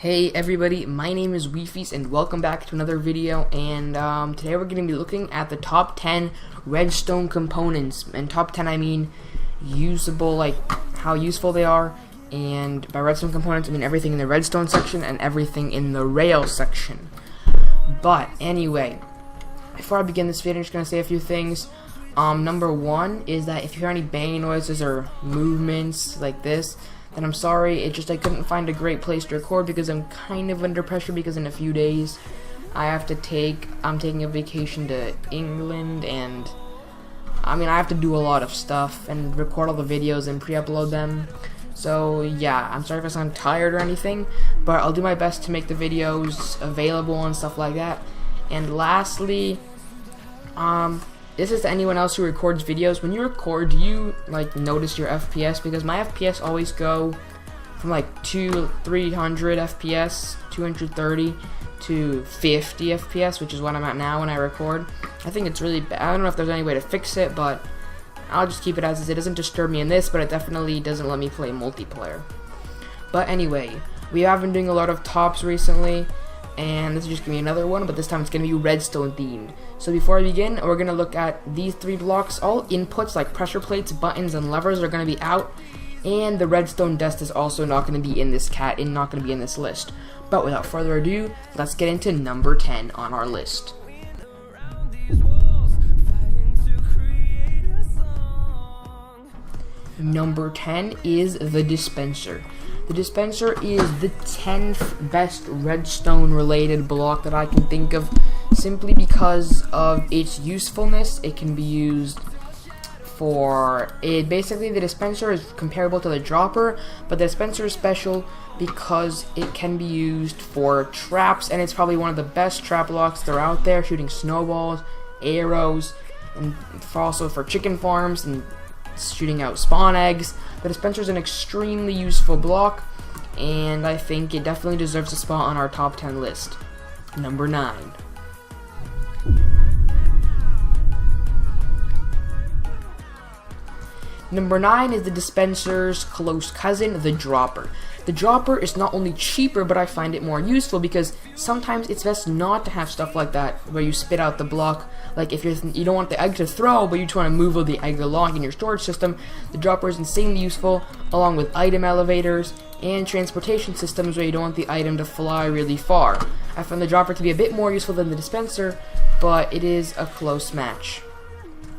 Hey everybody, my name is Wifies and welcome back to another video, and today we're going to be looking at the top 10 redstone components, and top 10 I mean usable, like how useful they are, and by redstone components I mean everything in the redstone section and everything in the rail section. But anyway, before I begin this video I'm just going to say a few things. Number one is that if you hear any banging noises or movements like this, then I'm sorry, I couldn't find a great place to record because I'm kind of under pressure because in a few days I'm taking a vacation to England, and I have to do a lot of stuff and record all the videos and pre-upload them. So yeah, I'm sorry if I sound tired or anything, but I'll do my best to make the videos available and stuff like that. And lastly, this is to anyone else who records videos. When you record, do you notice your FPS? Because my FPS always go from 300 FPS, 230 to 50 FPS, which is what I'm at now when I record. I think it's really bad. I don't know if there's any way to fix it, but I'll just keep it as is. It doesn't disturb me in this, but it definitely doesn't let me play multiplayer. But anyway, we have been doing a lot of tops recently, and this is just going to be another one, but this time it's going to be redstone themed. So before I begin, we're going to look at these three blocks. All inputs like pressure plates, buttons, and levers are going to be out, and the redstone dust is also not going to be in this not going to be in this list. But without further ado, let's get into number 10 on our list. Number 10 is the dispenser. The dispenser is the 10th best redstone related block that I can think of, simply because of its usefulness. It can be used for basically the dispenser is comparable to the dropper, but the dispenser is special because it can be used for traps, and it's probably one of the best trap blocks that are out there, shooting snowballs, arrows, and also for chicken farms and shooting out spawn eggs. The dispenser is an extremely useful block, and I think it definitely deserves a spot on our top 10 list. Number 9. Number 9 is the dispenser's close cousin, the dropper. The dropper is not only cheaper, but I find it more useful because sometimes it's best not to have stuff like that where you spit out the block. Like if you don't want the egg to throw, but you just want to move the egg along in your storage system, the dropper is insanely useful, along with item elevators and transportation systems where you don't want the item to fly really far. I find the dropper to be a bit more useful than the dispenser, but it is a close match.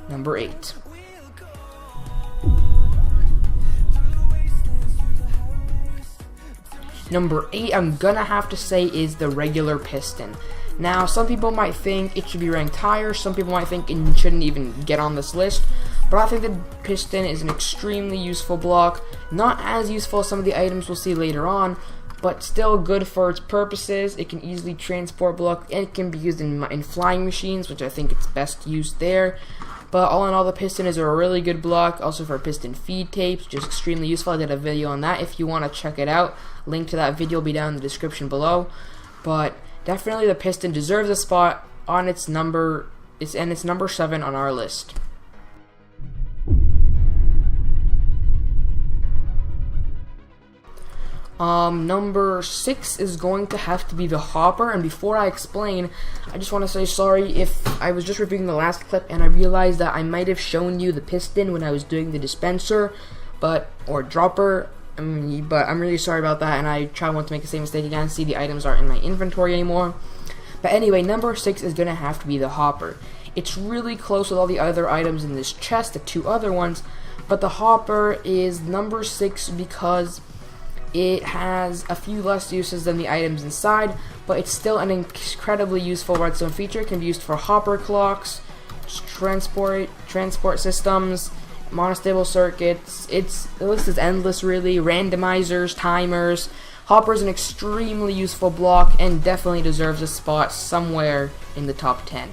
Number 8. Number 8, I'm gonna have to say, is the regular piston. Now, some people might think it should be ranked higher, some people might think it shouldn't even get on this list, but I think the piston is an extremely useful block. Not as useful as some of the items we'll see later on, but still good for its purposes. It can easily transport block, and it can be used in flying machines, which I think it's best used there. But all in all, the piston is a really good block, also for piston feed tapes, which is extremely useful. I did a video on that if you want to check it out. Link to that video will be down in the description below. But definitely the piston deserves a spot on its number. It's number 7 on our list. Number 6 is going to have to be the hopper, and before I explain, I just want to say sorry if I was just reviewing the last clip and I realized that I might have shown you the piston when I was doing the dispenser, or dropper, but I'm really sorry about that, and I want to make the same mistake again. See, the items aren't in my inventory anymore. But anyway, number 6 is going to have to be the hopper. It's really close with all the other items in this chest, the 2 other ones, but the hopper is number 6 because it has a few less uses than the items inside, but it's still an incredibly useful redstone feature. It can be used for hopper clocks, transport systems, monostable circuits. The list is endless, really. Randomizers, timers. Hopper is an extremely useful block and definitely deserves a spot somewhere in the top 10.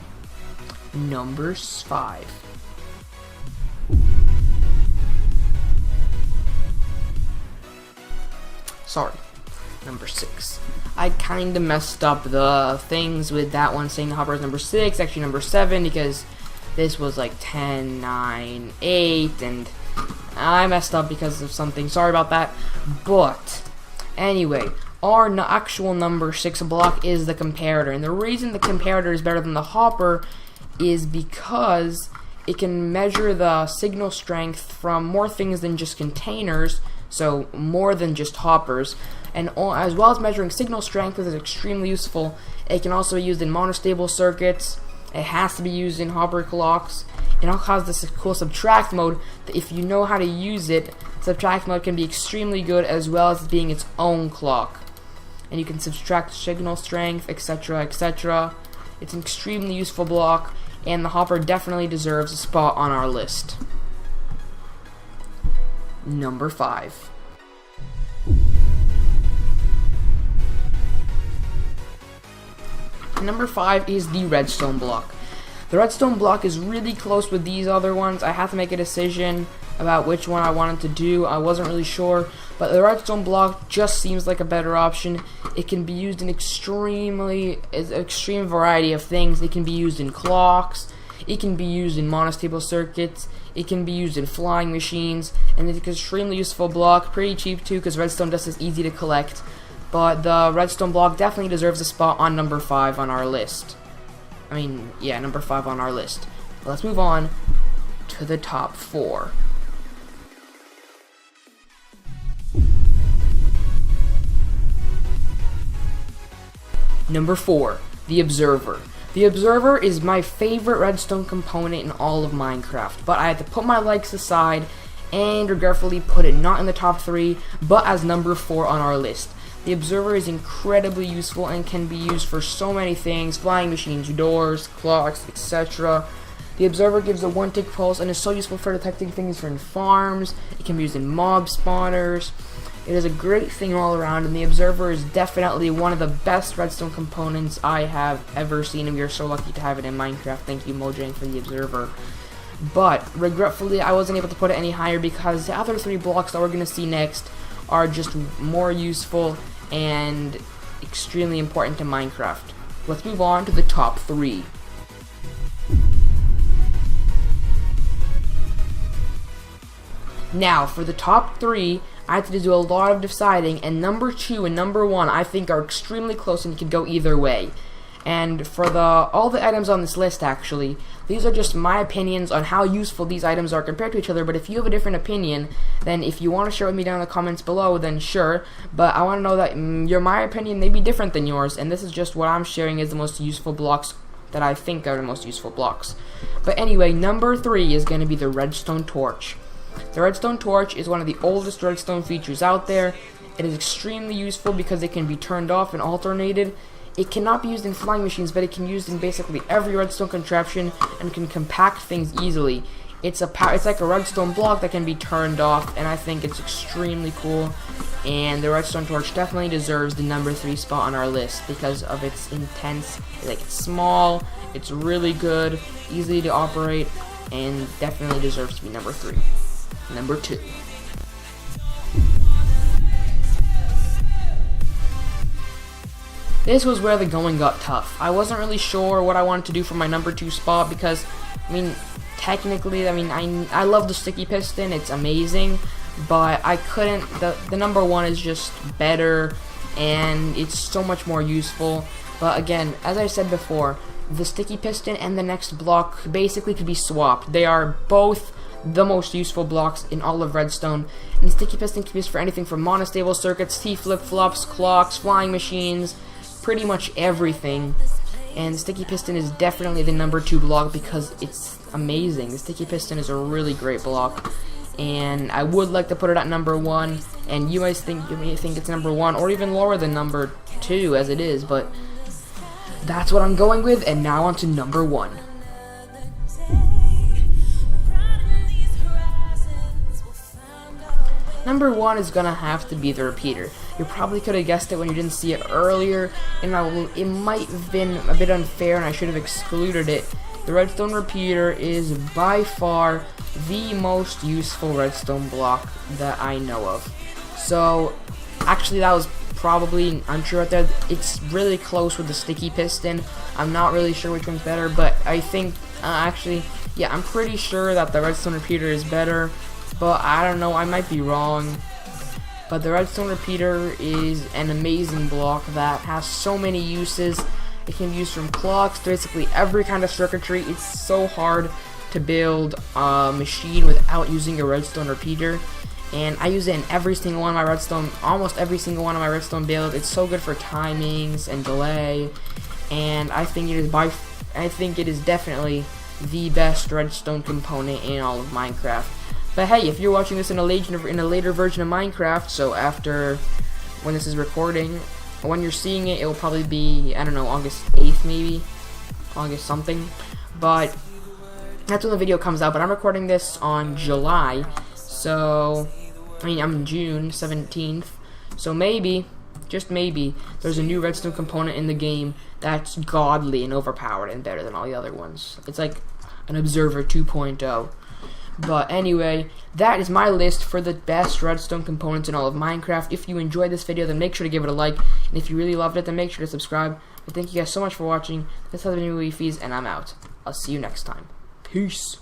Number 5. Sorry, number 6. I kinda messed up the things with that one, saying the hopper is number 6, actually number 7, because this was 10, 9, 8, and I messed up because of something. Sorry about that. But anyway, our actual number 6 block is the comparator. And the reason the comparator is better than the hopper is because it can measure the signal strength from more things than just containers, so more than just hoppers. And as well as measuring signal strength, which is extremely useful, it can also be used in monostable circuits. It has to be used in hopper clocks. It also has this cool subtract mode that if you know how to use it, subtract mode can be extremely good, as well as being its own clock. And you can subtract signal strength, etc., etc. It's an extremely useful block, and the hopper definitely deserves a spot on our list. Number 5. Number 5 is the redstone block. The redstone block is really close with these other ones. I have to make a decision about which one I wanted to do. I wasn't really sure, but the redstone block just seems like a better option. It can be used in extreme variety of things. It can be used in clocks. It can be used in monostable circuits. It can be used in flying machines, and it's an extremely useful block. Pretty cheap too, because redstone dust is easy to collect. But the redstone block definitely deserves a spot on number 5 on our list. Number 5 on our list. But let's move on to the top 4. Number 4, the Observer. The Observer is my favorite redstone component in all of Minecraft, but I had to put my likes aside and regretfully put it not in the top 3, but as number 4 on our list. The Observer is incredibly useful and can be used for so many things: flying machines, doors, clocks, etc. The Observer gives a 1-tick pulse and is so useful for detecting things from farms. It can be used in mob spawners. It is a great thing all around, and the Observer is definitely one of the best redstone components I have ever seen, and we are so lucky to have it in Minecraft. Thank you, Mojang, for the Observer. But regretfully, I wasn't able to put it any higher because the other 3 blocks that we're going to see next are just more useful and extremely important to Minecraft. Let's move on to the top 3. Now, for the top 3, I had to do a lot of deciding, and number 2 and number 1 I think are extremely close and could go either way. And for all the items on this list, actually, these are just my opinions on how useful these items are compared to each other. But if you have a different opinion, then if you want to share with me down in the comments below, then sure. But I want to know that my opinion may be different than yours, and this is just what I'm sharing as the most useful blocks that I think are the most useful blocks. But anyway, number 3 is going to be the redstone torch. The redstone torch is one of the oldest redstone features out there. It is extremely useful because it can be turned off and alternated. It cannot be used in flying machines, but it can be used in basically every redstone contraption and can compact things easily. It's like a redstone block that can be turned off, and I think it's extremely cool. And the redstone torch definitely deserves the number 3 spot on our list because of its intense. It's small, it's really good, easy to operate, and definitely deserves to be number 3. Number 2. This was where the going got tough. I wasn't really sure what I wanted to do for my number 2 spot because, technically, I love the sticky piston, it's amazing, but I couldn't, the number 1 is just better, and it's so much more useful. But again, as I said before, the sticky piston and the next block basically could be swapped. They are both the most useful blocks in all of Redstone, and the sticky piston can be used for anything from monostable circuits, T-flip-flops, clocks, flying machines, pretty much everything. And the sticky piston is definitely the number 2 block because it's amazing. The sticky piston is a really great block, and I would like to put it at number 1, and you may think it's number 1 or even lower than number 2 as it is, but that's what I'm going with. And now on to number 1. Number 1 is gonna have to be the repeater. You probably could have guessed it when you didn't see it earlier, and it might have been a bit unfair and I should have excluded it. The redstone repeater is by far the most useful redstone block that I know of. So, actually that was probably untrue right there. It's really close with the sticky piston. I'm not really sure which one's better, but I think, I'm pretty sure that the redstone repeater is better. But I don't know, I might be wrong. But the redstone repeater is an amazing block that has so many uses. It can be used from clocks to basically every kind of circuitry. It's so hard to build a machine without using a redstone repeater. And I use it in every single one of my redstone, almost every single one of my redstone builds. It's so good for timings and delay. And I think it is definitely the best redstone component in all of Minecraft. But hey, if you're watching this in a later version of Minecraft, so after when this is recording, when you're seeing it, it will probably be, I don't know, August 8th maybe, August something. But that's when the video comes out. But I'm recording this on July, so I'm June 17th. So maybe, just maybe, there's a new redstone component in the game that's godly and overpowered and better than all the other ones. It's like an Observer 2.0. But anyway, that is my list for the best redstone components in all of Minecraft. If you enjoyed this video, then make sure to give it a like. And if you really loved it, then make sure to subscribe. But thank you guys so much for watching. This has been Wifies, and I'm out. I'll see you next time. Peace.